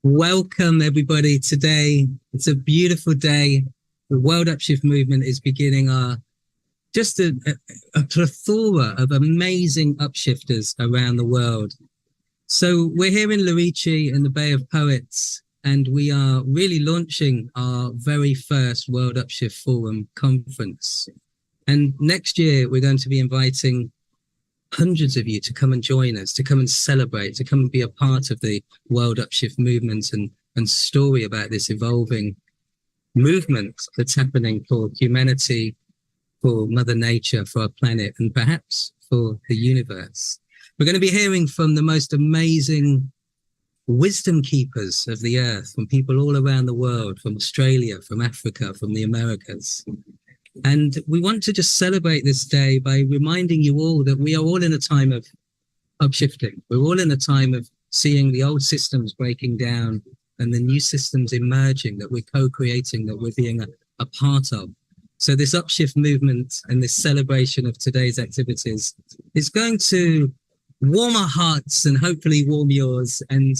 Welcome, everybody. Today, it's a beautiful day. The World Upshift movement is beginning just a plethora of amazing upshifters around the world. So we're here in Lerici in the Bay of Poets, and we are really launching our very first World Upshift Forum conference. And next year, we're going to be inviting hundreds of you to come and join us, to come and celebrate, to come and be a part of the World Upshift movement and story about this evolving movement that's happening for humanity, for Mother Nature, for our planet, and perhaps for the universe. We're going to be hearing from the most amazing wisdom keepers of the earth, from people all around the world, from Australia, from Africa, from the Americas. And we want to just celebrate this day by reminding you all that we are all in a time of upshifting. We're all in a time of seeing the old systems breaking down and the new systems emerging that we're co-creating, that we're being a part of. So this upshift movement and this celebration of today's activities is going to warm our hearts and hopefully warm yours. And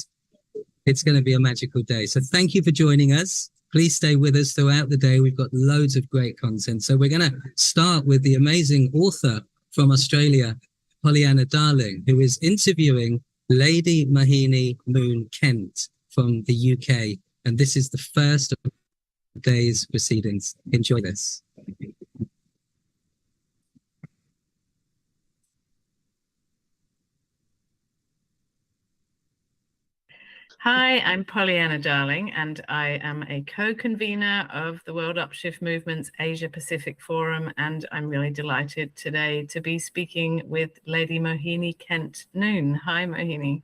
it's going to be a magical day. So thank you for joining us. Please stay with us throughout the day. We've got loads of great content. So we're going to start with the amazing author from Australia, Pollyanna Darling, who is interviewing Lady Mohini Moon Kent from the UK. And this is the first of the day's proceedings. Enjoy this. Hi, I'm Pollyanna Darling, and I am a co-convener of the World Upshift Movement's Asia Pacific Forum, and I'm really delighted today to be speaking with Lady Mohini Kent Noon. Hi, Mohini.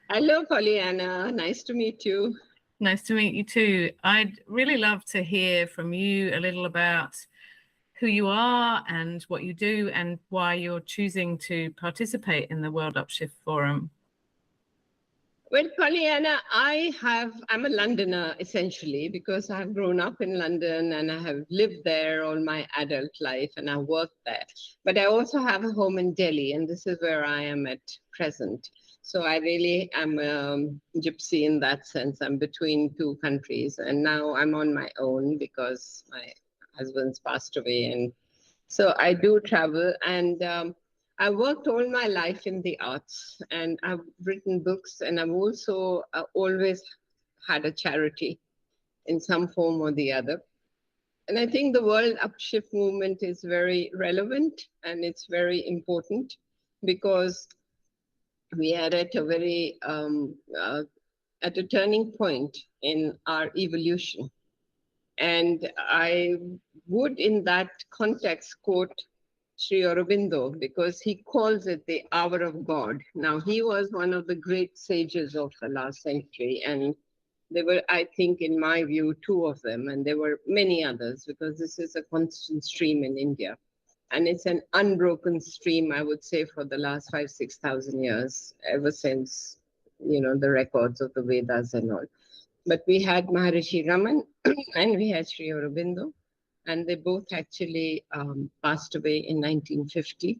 Hello, Pollyanna. Nice to meet you. Nice to meet you too. I'd really love to hear from you a little about who you are and what you do and why you're choosing to participate in the World Upshift Forum. Well, Pollyanna, I'm a Londoner essentially because I've grown up in London and I have lived there all my adult life and I worked there. But I also have a home in Delhi, and this is where I am at present. So I really am a gypsy in that sense. I'm between two countries, and now I'm on my own because my husband's passed away. And so I do travel, and I worked all my life in the arts, and I've written books, and I've also always had a charity in some form or the other. And I think the World Upshift movement is very relevant and it's very important because we are at a very at a turning point in our evolution. And I would, in that context, quote Sri Aurobindo, because he calls it the hour of God. Now, he was one of the great sages of the last century, and there were, I think, in my view, two of them, and there were many others, because this is a constant stream in India. And it's an unbroken stream, I would say, for the last 5,000-6,000 years, ever since, the records of the Vedas and all. But we had Maharishi Raman and we had Sri Aurobindo. And they both actually passed away in 1950.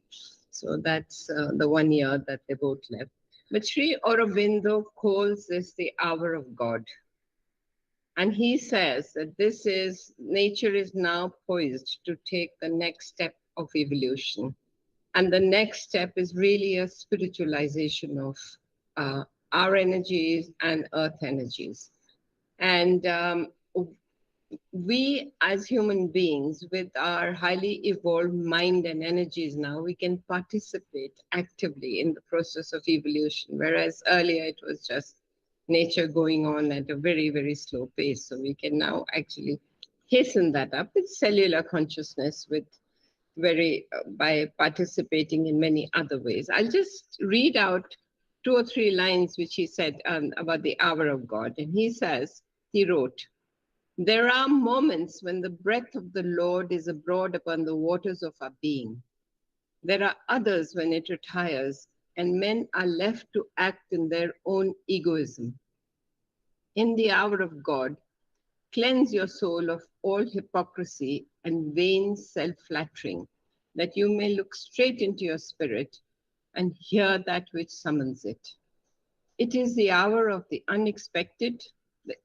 So that's the 1 year that they both left. But Sri Aurobindo calls this the hour of God. And he says that nature is now poised to take the next step of evolution. And the next step is really a spiritualization of our energies and earth energies. And we as human beings with our highly evolved mind and energies now, we can participate actively in the process of evolution, whereas earlier it was just nature going on at a very, very slow pace. So we can now actually hasten that up with cellular consciousness, by participating in many other ways. I'll just read out 2 or 3 lines which he said about the hour of God. And he wrote, "There are moments when the breath of the Lord is abroad upon the waters of our being. There are others when it retires and men are left to act in their own egoism. In the hour of God, cleanse your soul of all hypocrisy and vain self-flattering, that you may look straight into your spirit and hear that which summons it. It is the hour of the unexpected, the